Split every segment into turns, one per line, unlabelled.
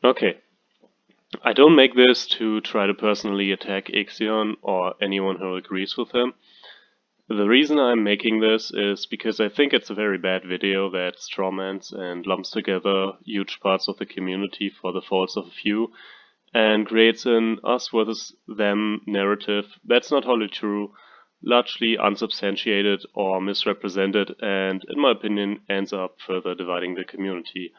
Okay, I don't make this to try to personally attack Iixxion or anyone who agrees with him. The reason I'm making this is because I think it's a very bad video that strawmans and lumps together huge parts of the community for the faults of a few and creates an us versus them narrative that's not wholly true, largely unsubstantiated or misrepresented, and in my opinion ends up further dividing the community.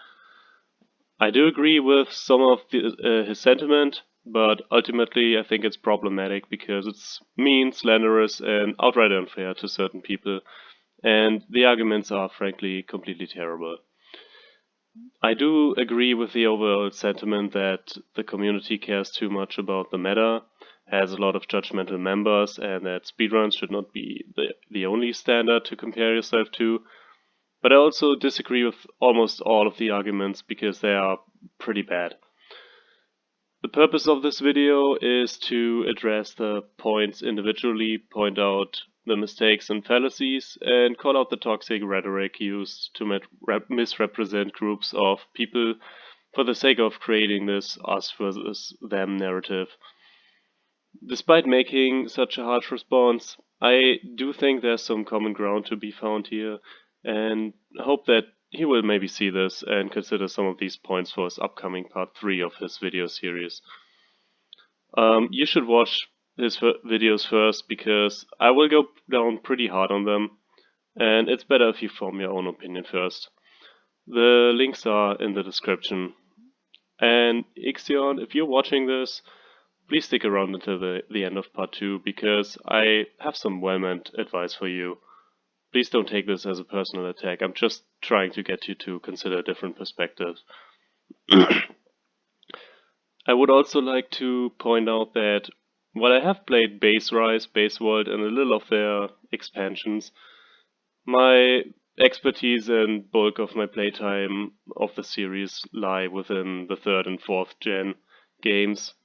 I do agree with some of his sentiment, but ultimately I think it's problematic because it's mean, slanderous, and outright unfair to certain people, and the arguments are frankly completely terrible. I do agree with the overall sentiment that the community cares too much about the meta, has a lot of judgmental members, and that speedruns should not be the only standard to compare yourself to. But I also disagree with almost all of the arguments because they are pretty bad. The purpose of this video is to address the points individually, point out the mistakes and fallacies, and call out the toxic rhetoric used to misrepresent groups of people for the sake of creating this us versus them narrative. Despite making such a harsh response, I do think there's some common ground to be found here, and hope that he will maybe see this and consider some of these points for his upcoming part 3 of his video series. You should watch his videos first because I will go down pretty hard on them, and it's better if you form your own opinion first. The links are in the description. And Iixxion, if you're watching this, please stick around until the end of part 2 because I have some well-meant advice for you. Please don't take this as a personal attack. I'm just trying to get you to consider different perspectives. I would also like to point out that while I have played Base Rise, Base World, and a little of their expansions, my expertise and bulk of my playtime of the series lie within the 3rd and 4th gen games,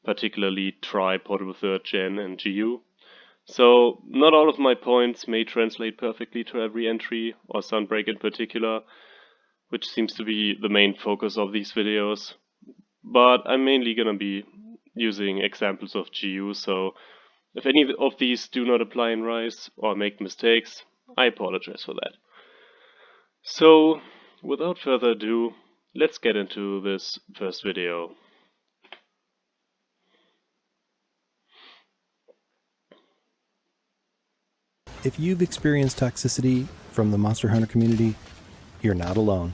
particularly Tri, Portable 3rd Gen, and GU. So, not all of my points may translate perfectly to every entry, or Sunbreak in particular, which seems to be the main focus of these videos. But I'm mainly gonna be using examples of GU, so if any of these do not apply in Rise or make mistakes, I apologize for that. So, without further ado, let's get into this first video.
If you've experienced toxicity from the Monster Hunter community, you're not alone.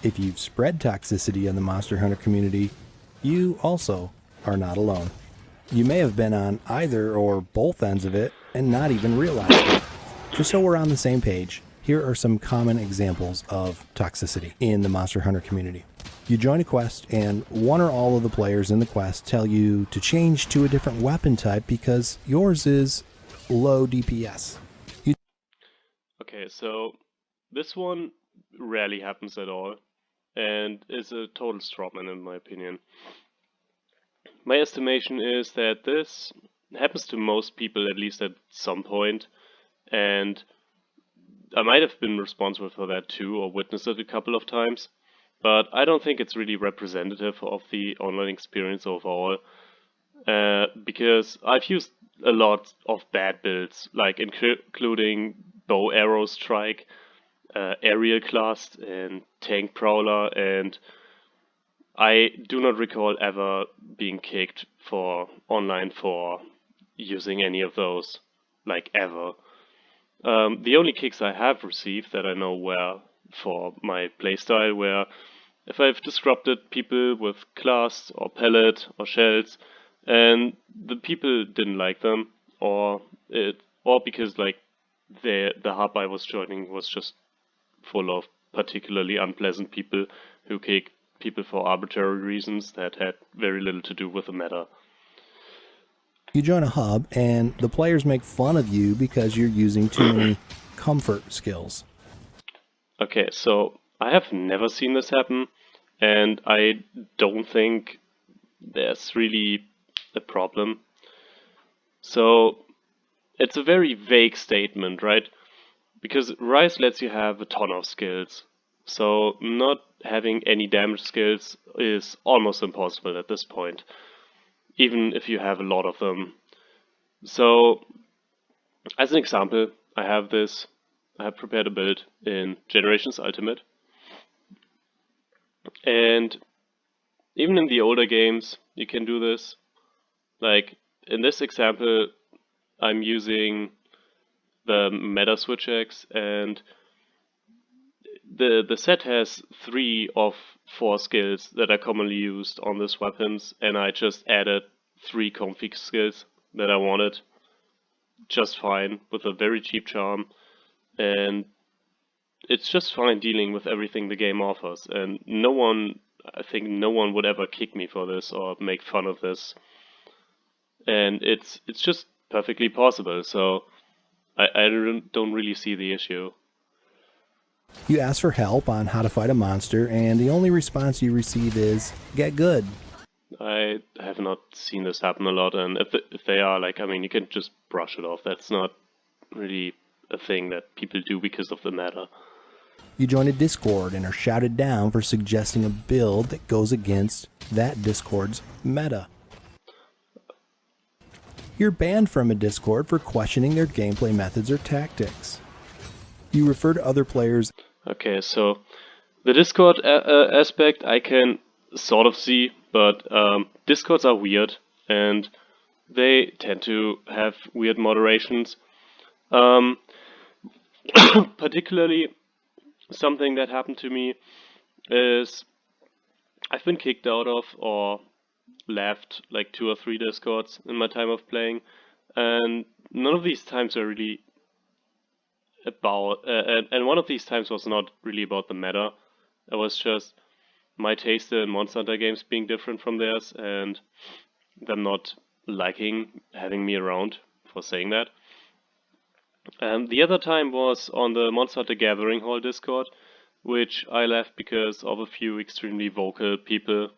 If you've spread toxicity in the Monster Hunter community, you also are not alone. You may have been on either or both ends of it and not even realized it. Just so we're on the same page, here are some common examples of toxicity in the Monster Hunter community. You join a quest and one or all of the players in the quest tell you to change to a different weapon type because yours is low DPS.
Okay, so this one rarely happens at all, and is a total strawman in my opinion. My estimation is that this happens to most people at least at some point, and I might have been responsible for that too, or witnessed it a couple of times, but I don't think it's really representative of the online experience overall, because I've used a lot of bad builds, like including bow arrow strike, aerial class, and tank prowler, and I do not recall ever being kicked for online for using any of those, like ever. The only kicks I have received that I know were for my playstyle, where if I've disrupted people with class or pellet or shells, and the people didn't like them, or because like the hub I was joining was just full of particularly unpleasant people who kick people for arbitrary reasons that had very little to do with the meta.
You join a hub and the players make fun of you because you're using too many comfort skills.
Okay, so I have never seen this happen, and I don't think there's really a problem. So it's a very vague statement, right? Because Rise lets you have a ton of skills. So not having any damage skills is almost impossible at this point, even if you have a lot of them. So as an example, I have prepared a build in Generations Ultimate, and even in the older games you can do this. Like in this example, I'm using the meta switch X, and the set has 3 of 4 skills that are commonly used on these weapons, and I just added 3 config skills that I wanted just fine with a very cheap charm, and it's just fine dealing with everything the game offers, and I think no one would ever kick me for this or make fun of this, and it's just perfectly possible, so I don't really see the issue.
You ask for help on how to fight a monster, and the only response you receive is, get good.
I have not seen this happen a lot, and if they are, like, I mean, you can just brush it off. That's not really a thing that people do because of the meta.
You join a Discord and are shouted down for suggesting a build that goes against that Discord's meta. You're banned from a Discord for questioning their gameplay methods or tactics. You refer to other players.
Okay, so the Discord aspect I can sort of see, but Discords are weird, and they tend to have weird moderations. Particularly, something that happened to me is I've been kicked out of or left like 2 or 3 Discords in my time of playing, and none of these times are really about, and one of these times was not really about the meta. It was just my taste in Monster Hunter games being different from theirs, and them not liking having me around for saying that. The other time was on the Monster Hunter Gathering Hall Discord, which I left because of a few extremely vocal people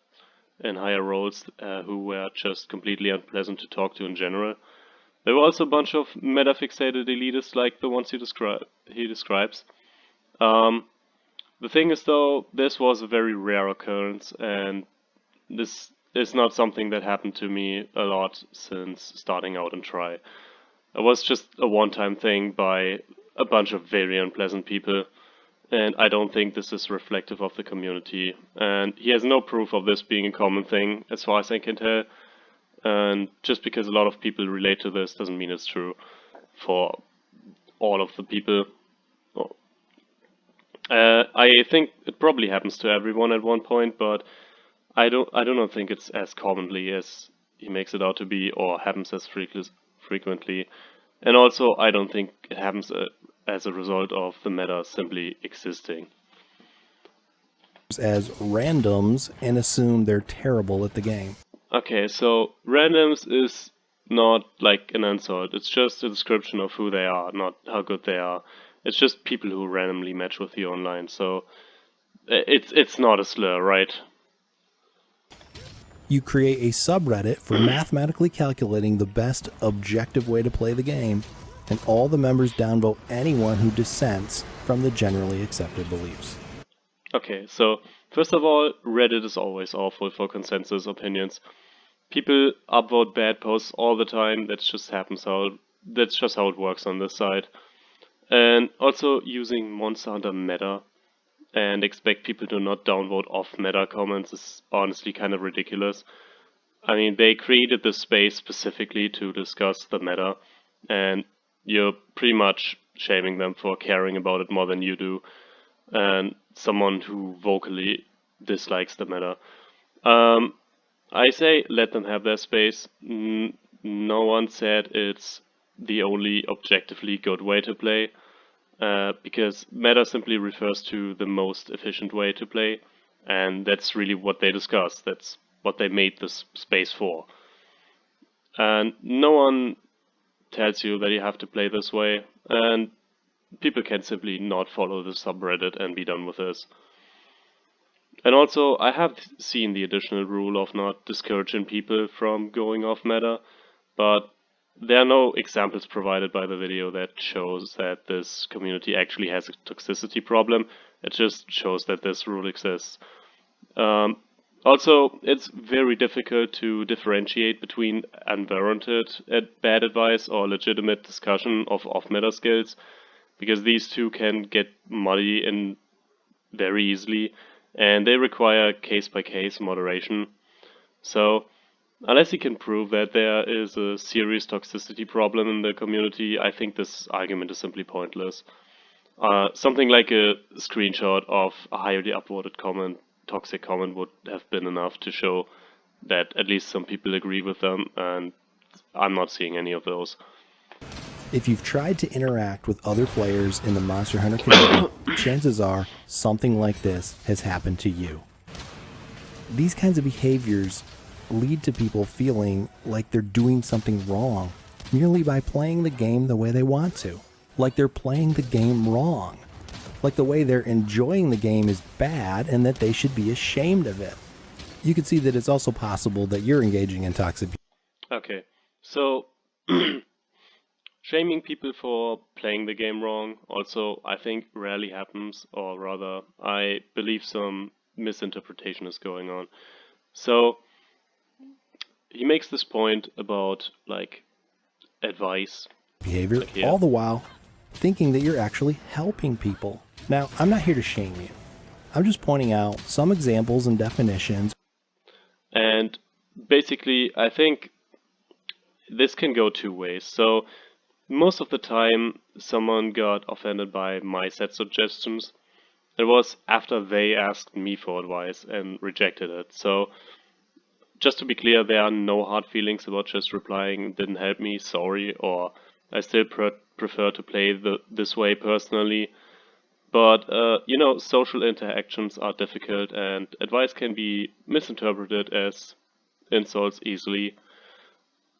in higher roles who were just completely unpleasant to talk to in general. There were also a bunch of meta-fixated elitists like the ones he describes. The thing is though, this was a very rare occurrence, and this is not something that happened to me a lot since starting out in Try. It was just a one-time thing by a bunch of very unpleasant people, and I don't think this is reflective of the community. And he has no proof of this being a common thing, as far as I can tell. And just because a lot of people relate to this doesn't mean it's true for all of the people. I think it probably happens to everyone at one point, but I do not think it's as commonly as he makes it out to be, or happens as frequently. And also, I don't think it happens as a result of the meta simply existing.
As randoms and assume they're terrible at the game.
Okay, so randoms is not like an insult. It's just a description of who they are, not how good they are. It's just people who randomly match with you online. So it's not a slur, right?
You create a subreddit for mathematically calculating the best objective way to play the game, and all the members downvote anyone who dissents from the generally accepted beliefs.
Okay, so first of all, Reddit is always awful for consensus opinions. People upvote bad posts all the time. That's just how it works on this side. And also using Monster Hunter meta and expect people to not downvote off meta comments is honestly kind of ridiculous. I mean, they created this space specifically to discuss the meta, and you're pretty much shaming them for caring about it more than you do, and someone who vocally dislikes the meta. I say let them have their space. No one said it's the only objectively good way to play. Because meta simply refers to the most efficient way to play, and that's really what they discuss. That's what they made this space for. And no one tells you that you have to play this way, and people can simply not follow the subreddit and be done with this. And also, I have seen the additional rule of not discouraging people from going off meta, but there are no examples provided by the video that shows that this community actually has a toxicity problem. It just shows that this rule exists. Um, Also, it's very difficult to differentiate between unwarranted bad advice or legitimate discussion of off-meta skills, because these two can get muddy in very easily, and they require case-by-case moderation. So, unless you can prove that there is a serious toxicity problem in the community, I think this argument is simply pointless. Something like a screenshot of a highly upvoted comment, toxic comment, would have been enough to show that at least some people agree with them, and I'm not seeing any of those.
If you've tried to interact with other players in the Monster Hunter community, chances are something like this has happened to you. These kinds of behaviors lead to people feeling like they're doing something wrong merely by playing the game the way they want to. Like they're playing the game wrong. Like the way they're enjoying the game is bad and that they should be ashamed of it. You can see that it's also possible that you're engaging in toxic behavior.
Okay, so shaming people for playing the game wrong also, I think, rarely happens, or rather, I believe some misinterpretation is going on. So, he makes this point about, like, advice.
behavior,
Like here.
all the while thinking that you're actually helping people. Now, I'm not here to shame you. I'm just pointing out some examples and definitions.
And basically, I think this can go two ways. So, most of the time, someone got offended by my set suggestions. It was after they asked me for advice and rejected it. So, just to be clear, there are no hard feelings about just replying, didn't help me, sorry, or I still prefer to play this way personally. But, social interactions are difficult, and advice can be misinterpreted as insults easily.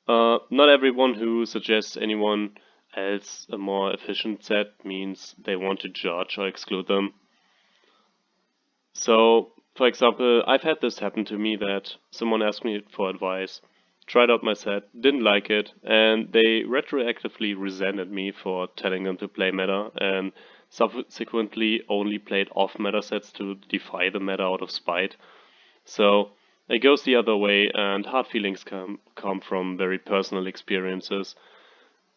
Not everyone who suggests anyone else a more efficient set means they want to judge or exclude them. So, for example, I've had this happen to me that someone asked me for advice, tried out my set, didn't like it, and they retroactively resented me for telling them to play meta, and subsequently only played off meta sets to defy the meta out of spite. So, it goes the other way, and hard feelings come from very personal experiences.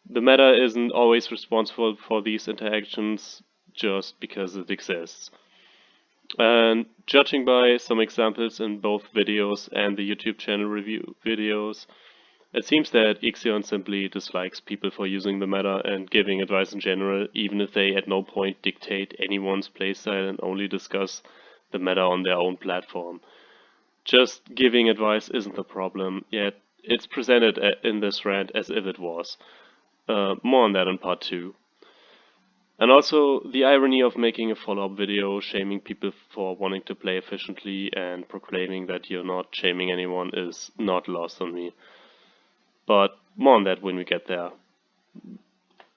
The meta isn't always responsible for these interactions just because it exists. And judging by some examples in both videos and the YouTube channel review videos, it seems that Iixxion simply dislikes people for using the meta and giving advice in general, even if they at no point dictate anyone's playstyle and only discuss the meta on their own platform. Just giving advice isn't the problem, yet it's presented in this rant as if it was. More on that in part 2. And also, the irony of making a follow-up video shaming people for wanting to play efficiently and proclaiming that you're not shaming anyone is not lost on me. But more on that when we get there.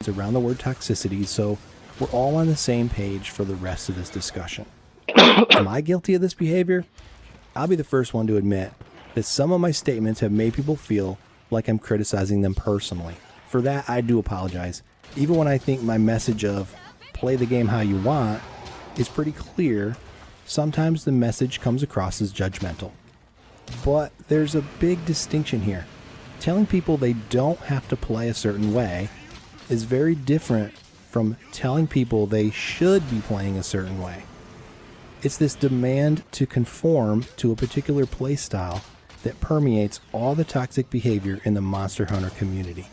Around the word toxicity, so we're all on the same page for the rest of this discussion. Am I guilty of this behavior? I'll be the first one to admit that some of my statements have made people feel like I'm criticizing them personally. For that, I do apologize. Even when I think my message of play the game how you want is pretty clear, sometimes the message comes across as judgmental. But there's a big distinction here. Telling people they don't have to play a certain way is very different from telling people they should be playing a certain way. It's this demand to conform to a particular play style that permeates all the toxic behavior in the Monster Hunter community.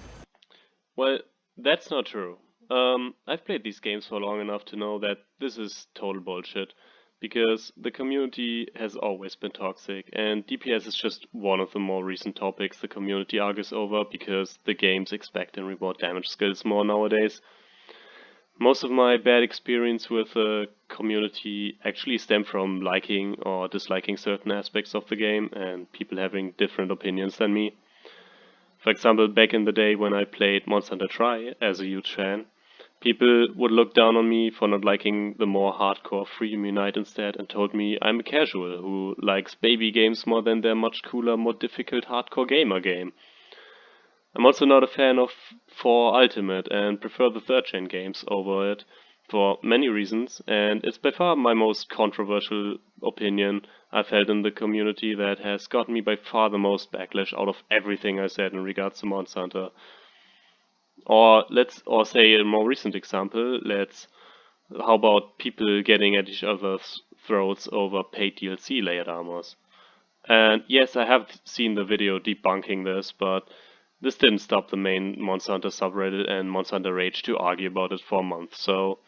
Well, that's not true. I've played these games for long enough to know that this is total bullshit, because the community has always been toxic, and DPS is just one of the more recent topics the community argues over because the games expect and reward damage skills more nowadays. Most of my bad experience with the community actually stem from liking or disliking certain aspects of the game and people having different opinions than me. For example, back in the day when I played Monster Hunter Tri as a huge fan, people would look down on me for not liking the more hardcore Freedom Unite instead and told me I'm a casual who likes baby games more than their much cooler, more difficult hardcore gamer game. I'm also not a fan of 4 Ultimate and prefer the 3rd gen games over it for many reasons, and it's by far my most controversial opinion I've held in the community that has gotten me by far the most backlash out of everything I said in regards to Monster Hunter. Or say a more recent example, how about people getting at each other's throats over paid DLC layered armors? And yes, I have seen the video debunking this, but this didn't stop the main Monster Hunter subreddit and Monster Hunter Rage to argue about it for a month, so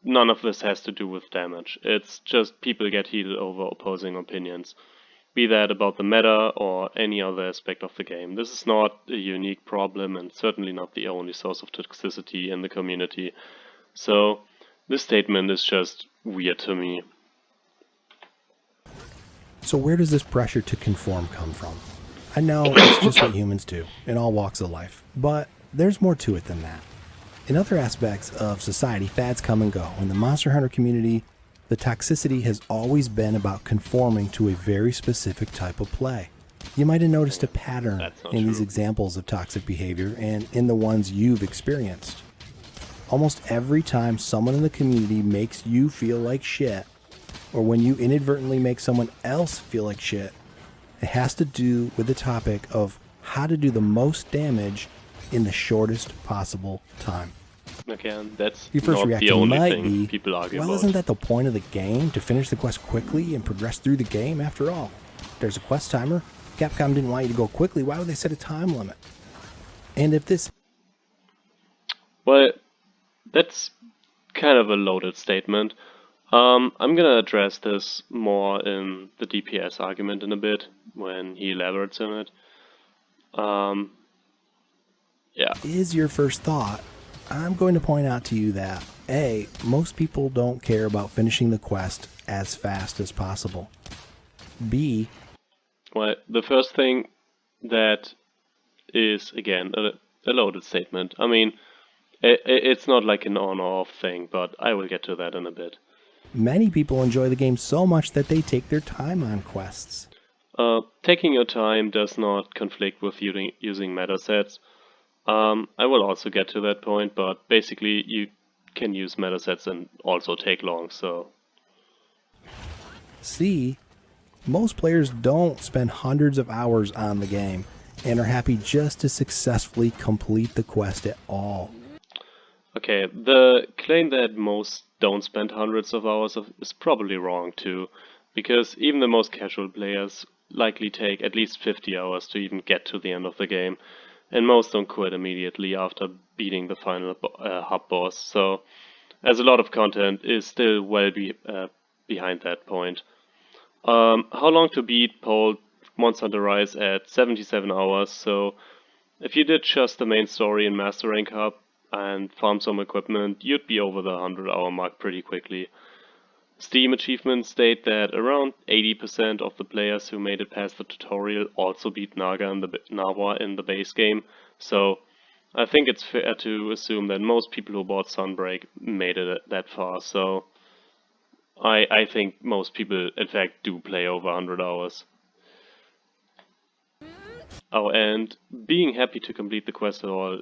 none of this has to do with damage. It's just people get heated over opposing opinions, be that about the meta or any other aspect of the game. This is not a unique problem and certainly not the only source of toxicity in the community. So this statement is just weird to me.
So where does this pressure to conform come from? I know it's just what humans do in all walks of life, but there's more to it than that. In other aspects of society, fads come and go. In the Monster Hunter community, the toxicity has always been about conforming to a very specific type of play. You might have noticed a pattern in these examples of toxic behavior and in the ones you've experienced. Almost every time someone in the community makes you feel like shit, or when you inadvertently make someone else feel like shit, it has to do with the topic of how to do the most damage in the shortest possible time.
Again, that's
Your first
not the
reaction
only
might
thing
be,
people argue
well,
about.
isn't that the point of the game? To finish the quest quickly and progress through the game after all? There's a quest timer. Capcom didn't want you to go quickly. Why would they set a time limit? And if this...
Well, that's kind of a loaded statement. I'm gonna address this more in the DPS argument in a bit, when he elaborates on it. Yeah.
is your first thought, I'm going to point out to you that A, most people don't care about finishing the quest as fast as possible. B,
Well, the first thing that is, again, a loaded statement. I mean, it's not like an on or off thing, but I will get to that in a bit.
many people enjoy the game so much that they take their time on quests.
Taking your time does not conflict with using meta sets. I will also get to that point, but basically you can use meta sets and also take long, so...
C, most players don't spend hundreds of hours on the game and are happy just to successfully complete the quest at all.
Okay, the claim that most don't spend hundreds of hours is probably wrong too, because even the most casual players likely take at least 50 hours to even get to the end of the game, and most don't quit immediately after beating the final hub boss, so as a lot of content is still well behind that point. How long to beat polled Monster Hunter Rise at 77 hours, so if you did just the main story in Master Rank Hub and farm some equipment, you'd be over the 100-hour mark pretty quickly. Steam achievements state that around 80% of the players who made it past the tutorial also beat Nawa in the base game, so I think it's fair to assume that most people who bought Sunbreak made it that far, so I think most people in fact do play over 100 hours. Oh, and being happy to complete the quest at all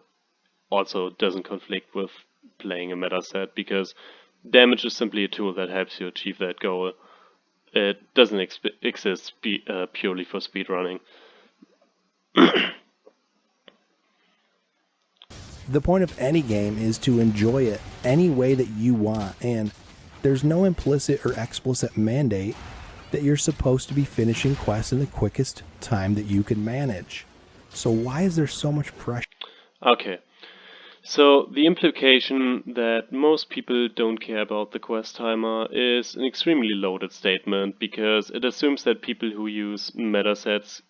also doesn't conflict with playing a meta set, because damage is simply a tool that helps you achieve that goal. It doesn't exist purely for speedrunning.
The point of any game is to enjoy it any way that you want, and there's no implicit or explicit mandate that you're supposed to be finishing quests in the quickest time that you can manage. So why is there so much pressure?
Okay, so the implication that most people don't care about the quest timer is an extremely loaded statement, because it assumes that people who use meta sets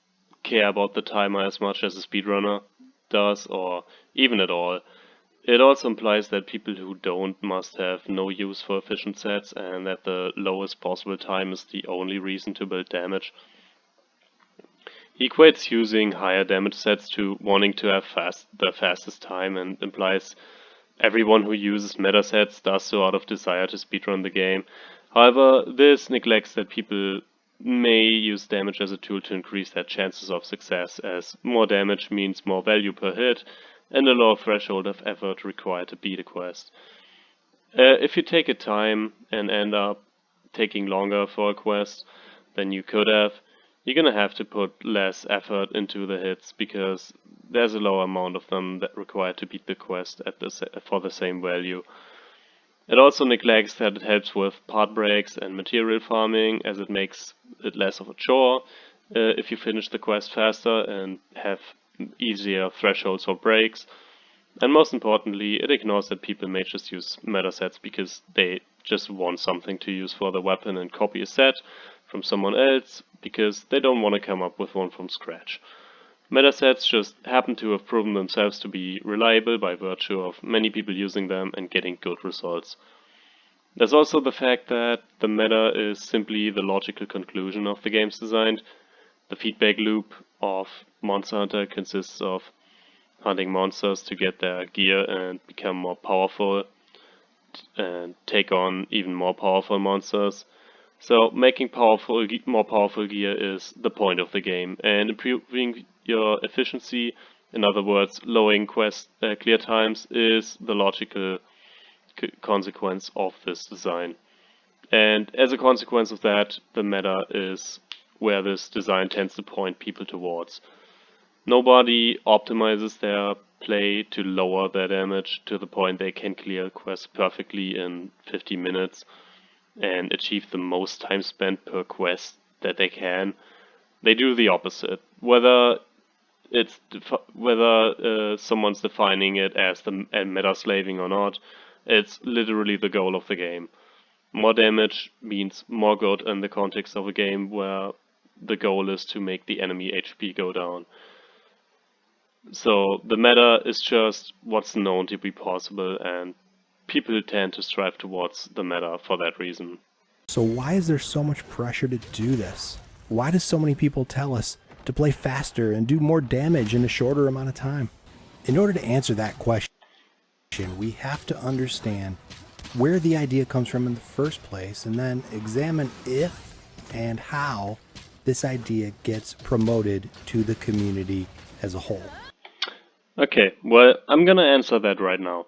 care about the timer as much as a speedrunner does, or even at all. It also implies that people who don't must have no use for efficient sets, and that the lowest possible time is the only reason to build damage. He equates using higher damage sets to wanting to have the fastest time, and implies everyone who uses meta sets does so out of desire to speedrun the game. However, this neglects that people may use damage as a tool to increase their chances of success, as more damage means more value per hit, and a lower threshold of effort required to beat a quest. If you take a time and end up taking longer for a quest than you could have, you're gonna have to put less effort into the hits because there's a lower amount of them that require to beat the quest at for the same value. It also neglects that it helps with part breaks and material farming, as it makes it less of a chore if you finish the quest faster and have easier thresholds for breaks. And most importantly, it ignores that people may just use meta sets because they just want something to use for the weapon and copy a set from someone else because they don't want to come up with one from scratch. Meta sets just happen to have proven themselves to be reliable by virtue of many people using them and getting good results. There's also the fact that the meta is simply the logical conclusion of the game's design. The feedback loop of Monster Hunter consists of hunting monsters to get their gear and become more powerful and take on even more powerful monsters. So making more powerful gear is the point of the game, and improving your efficiency, in other words, lowering quest clear times, is the logical consequence of this design. And as a consequence of that, the meta is where this design tends to point people towards. Nobody optimizes their play to lower their damage to the point they can clear quests perfectly in 50 minutes and achieve the most time spent per quest that they can. They do the opposite. Whether someone's defining it as the meta slaving or not, it's literally the goal of the game. More damage means more good in the context of a game where the goal is to make the enemy HP go down. So the meta is just what's known to be possible, and people tend to strive towards the meta for that reason.
So why is there so much pressure to do this? Why do so many people tell us to play faster and do more damage in a shorter amount of time? In order to answer that question, we have to understand where the idea comes from in the first place and then examine if and how this idea gets promoted to the community as a whole.
Okay, well, I'm gonna answer that right now.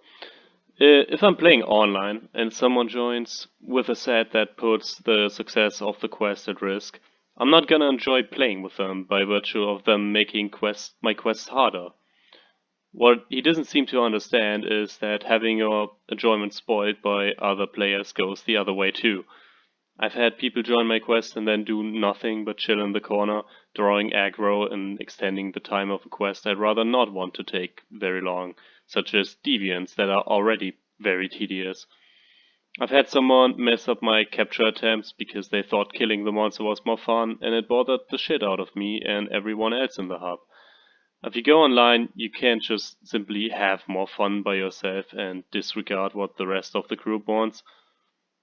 If I'm playing online and someone joins with a set that puts the success of the quest at risk, I'm not gonna enjoy playing with them by virtue of them making my quests harder. What he doesn't seem to understand is that having your enjoyment spoiled by other players goes the other way too. I've had people join my quest and then do nothing but chill in the corner, drawing aggro and extending the time of a quest I'd rather not want to take very long, such as deviants that are already very tedious. I've had someone mess up my capture attempts because they thought killing the monster was more fun, and it bothered the shit out of me and everyone else in the hub. If you go online, you can't just simply have more fun by yourself and disregard what the rest of the group wants.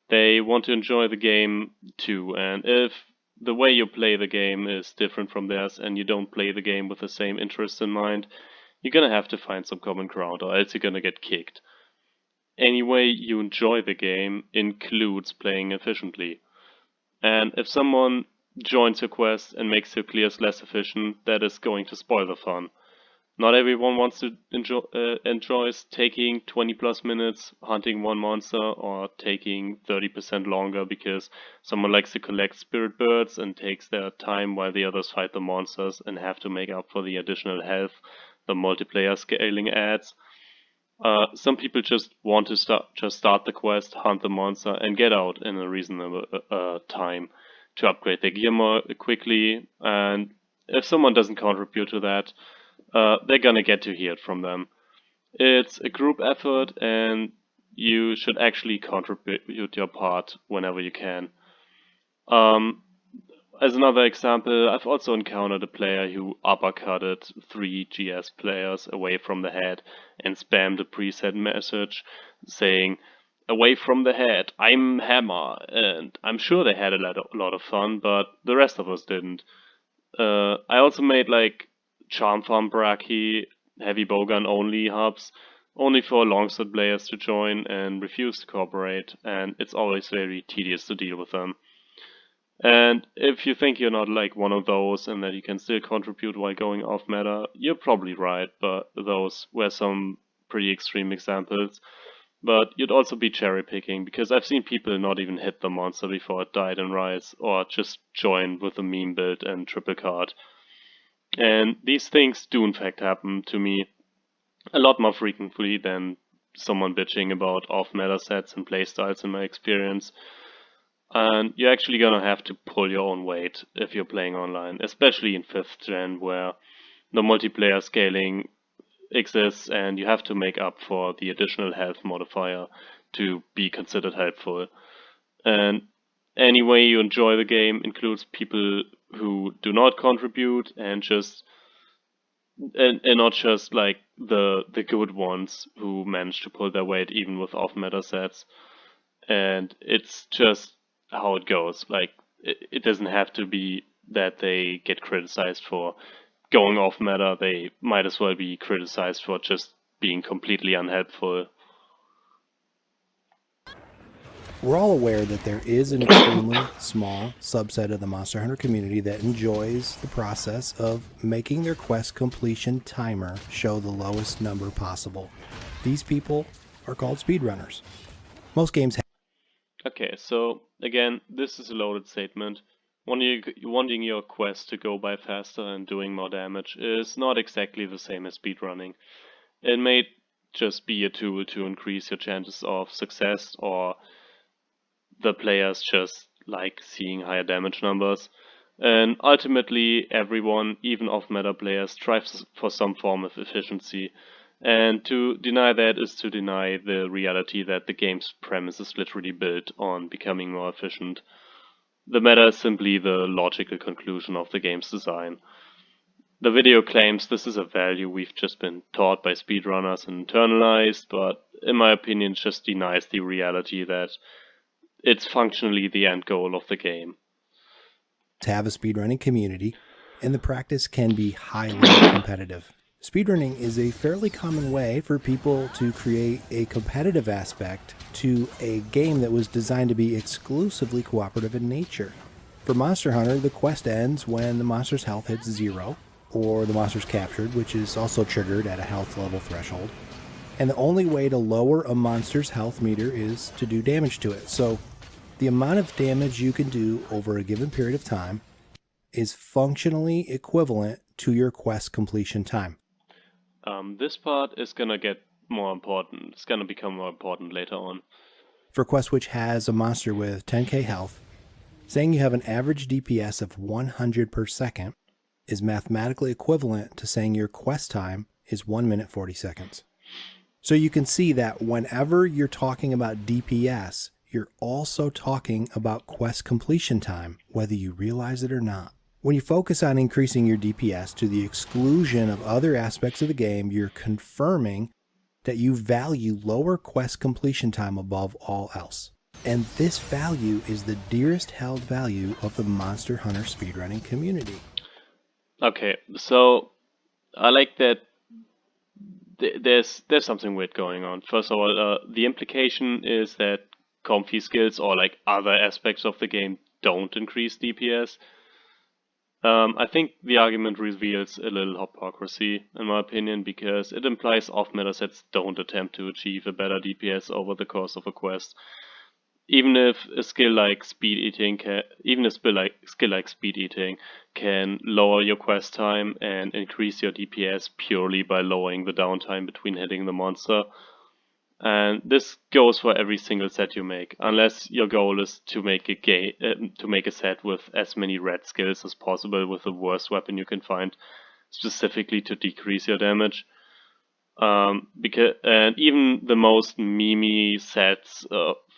They want to enjoy the game too, and if the way you play the game is different from theirs and you don't play the game with the same interests in mind, you're gonna have to find some common ground or else you're gonna get kicked. Any way you enjoy the game includes playing efficiently. And if someone joins your quest and makes your clears less efficient, that is going to spoil the fun. Not everyone wants to enjoys taking 20 plus minutes hunting one monster or taking 30% longer because someone likes to collect spirit birds and takes their time while the others fight the monsters and have to make up for the additional health the multiplayer scaling adds. Some people just want to start the quest, hunt the monster, and get out in a reasonable time to upgrade their gear more quickly. And if someone doesn't contribute to that, they're gonna get to hear it from them. It's a group effort, and you should actually contribute your part whenever you can. Um, as another example, I've also encountered a player who uppercutted 3 GS players away from the head and spammed a preset message saying, "Away from the head, I'm Hammer," and I'm sure they had a lot of fun, but the rest of us didn't. I also made like Charm Farm Braki, Heavy Bowgun only hubs, only for longsword players to join and refuse to cooperate, and it's always very tedious to deal with them. And if you think you're not like one of those and that you can still contribute while going off meta, you're probably right, but those were some pretty extreme examples. But you'd also be cherry picking, because I've seen people not even hit the monster before it died in Rise, or just join with a meme build and triple card. And these things do in fact happen to me a lot more frequently than someone bitching about off-meta sets and playstyles in my experience. And you're actually gonna have to pull your own weight if you're playing online, especially in 5th gen, where the multiplayer scaling exists and you have to make up for the additional health modifier to be considered helpful. And any way you enjoy the game includes people who do not contribute and not just like the good ones who manage to pull their weight even with off meta sets. And it's just how it goes. Like it doesn't have to be that they get criticized for going off meta. They might as well be criticized for just being completely unhelpful.
We're all aware that there is an extremely small subset of the Monster Hunter community that enjoys the process of making their quest completion timer show the lowest number possible. These people are called speedrunners. Most games have.
Okay, so again, this is a loaded statement. Wanting your quest to go by faster and doing more damage is not exactly the same as speedrunning. It may just be a tool to increase your chances of success, or the players just like seeing higher damage numbers. And ultimately, everyone, even off-meta players, strives for some form of efficiency. And to deny that is to deny the reality that the game's premise is literally built on becoming more efficient. The meta is simply the logical conclusion of the game's design. The video claims this is a value we've just been taught by speedrunners and internalized, but in my opinion, just denies the reality that it's functionally the end goal of the game.
Have a speedrunning community, and the practice can be highly competitive. Speedrunning is a fairly common way for people to create a competitive aspect to a game that was designed to be exclusively cooperative in nature. For Monster Hunter, the quest ends when the monster's health hits 0, or the monster's captured, which is also triggered at a health level threshold. And the only way to lower a monster's health meter is to do damage to it. So the amount of damage you can do over a given period of time is functionally equivalent to your quest completion time.
This part is gonna get more important. It's gonna become more important later on.
For a quest which has a monster with 10k health, saying you have an average DPS of 100 per second is mathematically equivalent to saying your quest time is 1 minute 40 seconds. So you can see that whenever you're talking about DPS, you're also talking about quest completion time, whether you realize it or not. When you focus on increasing your DPS to the exclusion of other aspects of the game, you're confirming that you value lower quest completion time above all else. And this value is the dearest held value of the Monster Hunter speedrunning community.
Okay, so I like that there's something weird going on. First of all, the implication is that comfy skills or like other aspects of the game don't increase DPS. I think the argument reveals a little hypocrisy, in my opinion, because it implies off-meta sets don't attempt to achieve a better DPS over the course of a quest. Even if a skill like speed eating can lower your quest time and increase your DPS purely by lowering the downtime between hitting the monster. And this goes for every single set you make, unless your goal is to make a set with as many red skills as possible with the worst weapon you can find, specifically to decrease your damage. And even the most memey sets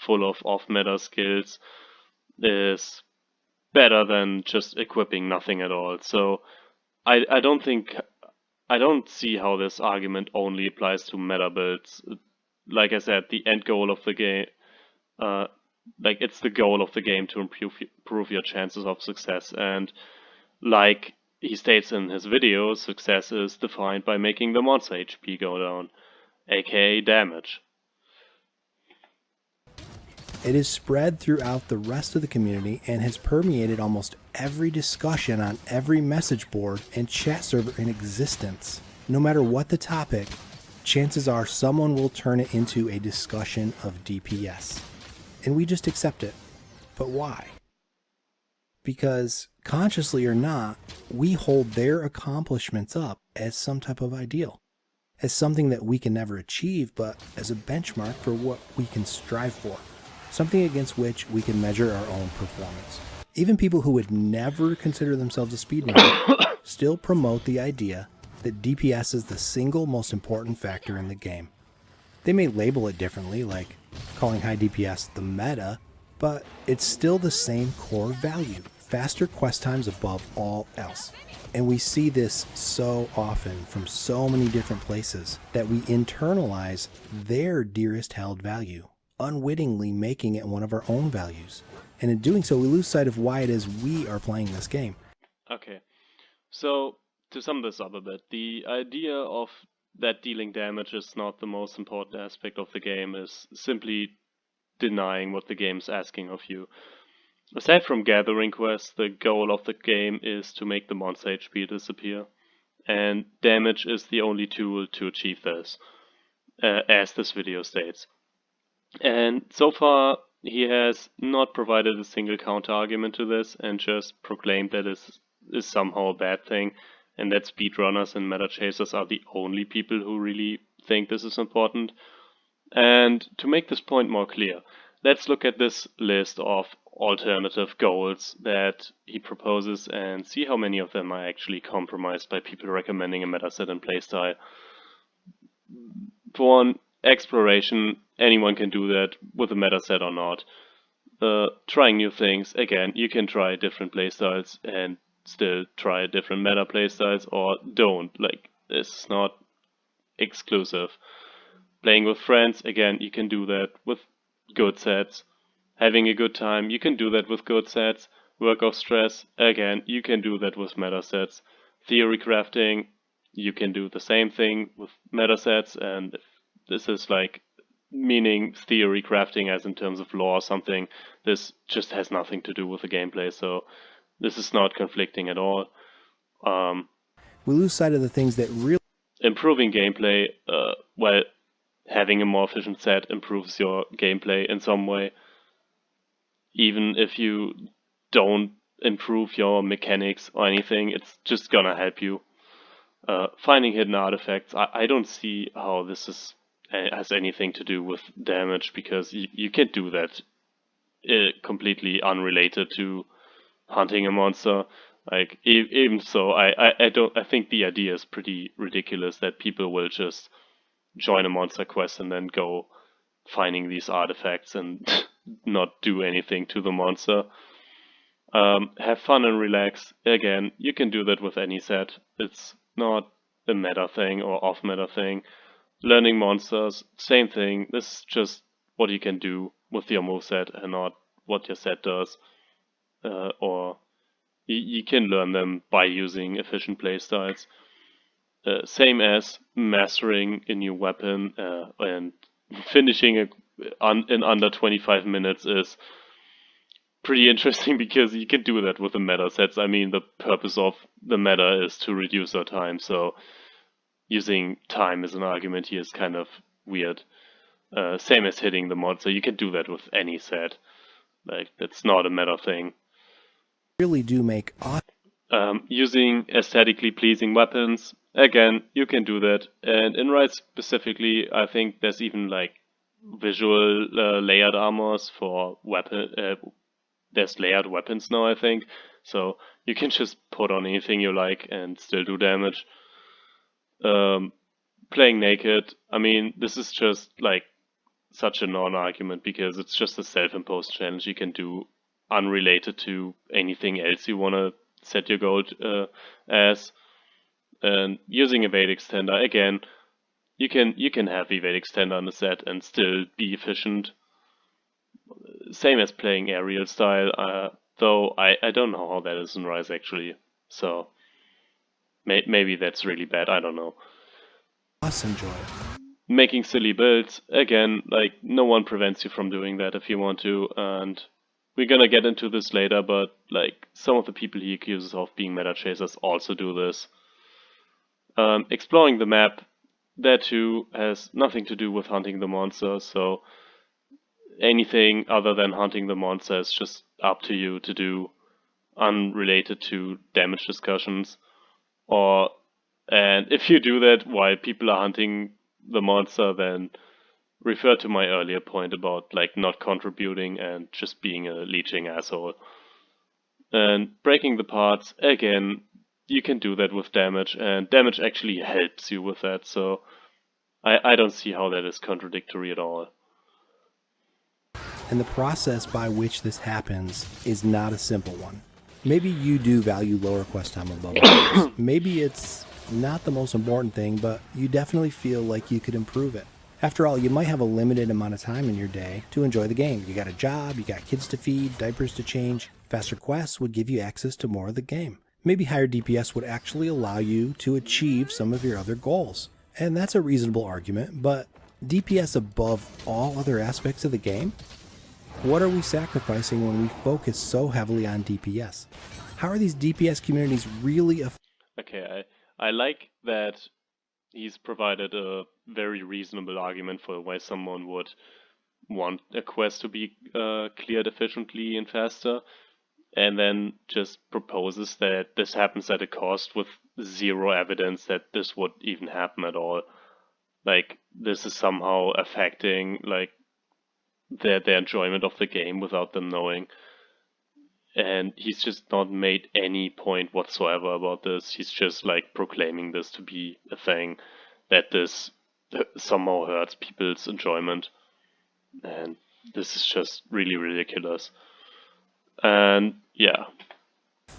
full of off-meta skills is better than just equipping nothing at all. So I don't see how this argument only applies to meta builds. Like I said, the end goal of the game, it's the goal of the game to improve your chances of success. And like he states in his video, success is defined by making the monster HP go down, aka damage.
It is spread throughout the rest of the community and has permeated almost every discussion on every message board and chat server in existence. No matter what the topic, chances are someone will turn it into a discussion of DPS. And we just accept it. But why? Because consciously or not, we hold their accomplishments up as some type of ideal, as something that we can never achieve, but as a benchmark for what we can strive for, something against which we can measure our own performance. Even people who would never consider themselves a speedrunner still promote the idea that DPS is the single most important factor in the game. They may label it differently, like calling high DPS the meta, but it's still the same core value, faster quest times above all else. And we see this so often from so many different places that we internalize their dearest held value, unwittingly making it one of our own values. And in doing so, we lose sight of why it is we are playing this game.
Okay, so to sum this up a bit, the idea of that dealing damage is not the most important aspect of the game is simply denying what the game's asking of you. Aside from gathering quests, the goal of the game is to make the monster HP disappear, and damage is the only tool to achieve this, as this video states. And so far, he has not provided a single counter-argument to this, and just proclaimed that this is somehow a bad thing, and that speedrunners and meta chasers are the only people who really think this is important. And to make this point more clear, let's look at this list of alternative goals that he proposes and see how many of them are actually compromised by people recommending a meta set and playstyle. For one, exploration, anyone can do that with a meta set or not. Trying new things, again, you can try different playstyles and still try different meta playstyles, or don't. Like, this is not exclusive. Playing with friends, again, you can do that with good sets. Having a good time, you can do that with good sets. Work off stress, again, you can do that with meta sets. Theory crafting, you can do the same thing with meta sets, and if this is like meaning theory crafting as in terms of lore or something, this just has nothing to do with the gameplay, so this is not conflicting at all.
We lose sight of the things that really
Improving gameplay, well, having a more efficient set improves your gameplay in some way. Even if you don't improve your mechanics or anything, it's just gonna help you. Finding hidden artifacts, I don't see how this has anything to do with damage, because you can do that completely unrelated to hunting a monster. Like, even so, I think the idea is pretty ridiculous that people will just join a monster quest and then go finding these artifacts and not do anything to the monster. Have fun and relax. Again, you can do that with any set. It's not a meta thing or off meta thing. Learning monsters, same thing. This is just what you can do with your moveset and not what your set does. Or you can learn them by using efficient playstyles. Same as mastering a new weapon and finishing it in under 25 minutes is pretty interesting, because you can do that with the meta sets. I mean, the purpose of the meta is to reduce our time, so using time as an argument here is kind of weird. Same as hitting the monster, you can do that with any set. Like, that's not a meta thing.
really do make
Using aesthetically pleasing weapons, again, you can do that. And in Rise specifically, I think there's even like visual layered armors for weapon. There's layered weapons now, I think. So you can just put on anything you like and still do damage. Playing naked, I mean, this is just like such a non-argument, because it's just a self-imposed challenge you can do unrelated to anything else you want to set your goal as. And using evade extender, again, you can have evade extender on the set and still be efficient. Same as playing aerial style, though I don't know how that is in Rise actually. So maybe that's really bad, I don't know.
enjoy it.
Making silly builds, again, like, no one prevents you from doing that if you want to, and we're gonna get into this later, but like, some of the people he accuses of being meta chasers also do this. Exploring the map, that too has nothing to do with hunting the monster, so anything other than hunting the monster is just up to you to do, unrelated to damage discussions. And if you do that while people are hunting the monster, then refer to my earlier point about like not contributing and just being a leeching asshole. And breaking the parts, again, you can do that with damage, and damage actually helps you with that, so I don't see how that is contradictory at all.
And the process by which this happens is not a simple one. Maybe you do value lower quest time above others. Maybe it's not the most important thing, but you definitely feel like you could improve it. After all, you might have a limited amount of time in your day to enjoy the game. You got a job, you got kids to feed, diapers to change. Faster quests would give you access to more of the game. Maybe higher DPS would actually allow you to achieve some of your other goals. And that's a reasonable argument, but DPS above all other aspects of the game? What are we sacrificing when we focus so heavily on DPS? How are these DPS communities really
Okay, I like that he's provided a very reasonable argument for why someone would want a quest to be cleared efficiently and faster, and then just proposes that this happens at a cost with zero evidence that this would even happen at all. Like, this is somehow affecting like their enjoyment of the game without them knowing. And he's just not made any point whatsoever about this. He's just like proclaiming this to be a thing, that this somehow hurts people's enjoyment. And this is just really ridiculous. And yeah.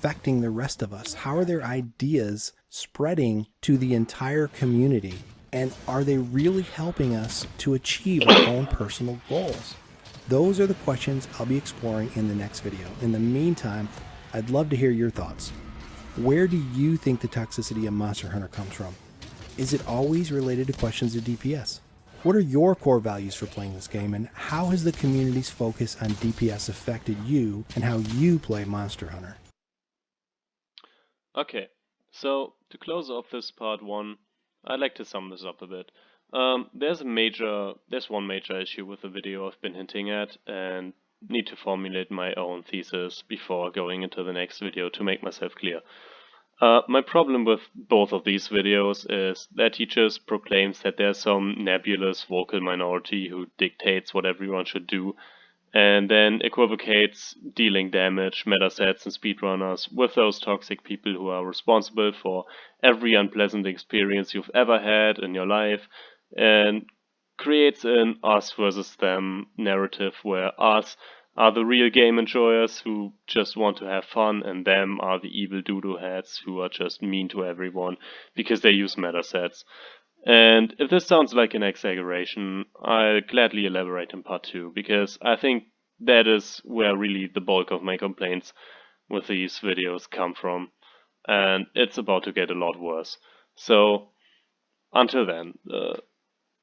affecting the rest of us? How are their ideas spreading to the entire community? And are they really helping us to achieve our own personal goals? Those are the questions I'll be exploring in the next video. In the meantime, I'd love to hear your thoughts. Where do you think the toxicity of Monster Hunter comes from? Is it always related to questions of DPS? What are your core values for playing this game, and how has the community's focus on DPS affected you and how you play Monster Hunter?
Okay, so to close off this part one, I'd like to sum this up a bit. There's one major issue with the video I've been hinting at, and need to formulate my own thesis before going into the next video to make myself clear. My problem with both of these videos is that he just proclaims that there's some nebulous vocal minority who dictates what everyone should do, and then equivocates dealing damage, meta sets, and speedrunners with those toxic people who are responsible for every unpleasant experience you've ever had in your life, and creates an us versus them narrative where us are the real game enjoyers who just want to have fun, and them are the evil doodoo heads who are just mean to everyone because they use meta sets. And if this sounds like an exaggeration, I'll gladly elaborate in part 2, because I think that is where really the bulk of my complaints with these videos come from, and it's about to get a lot worse. So, until then,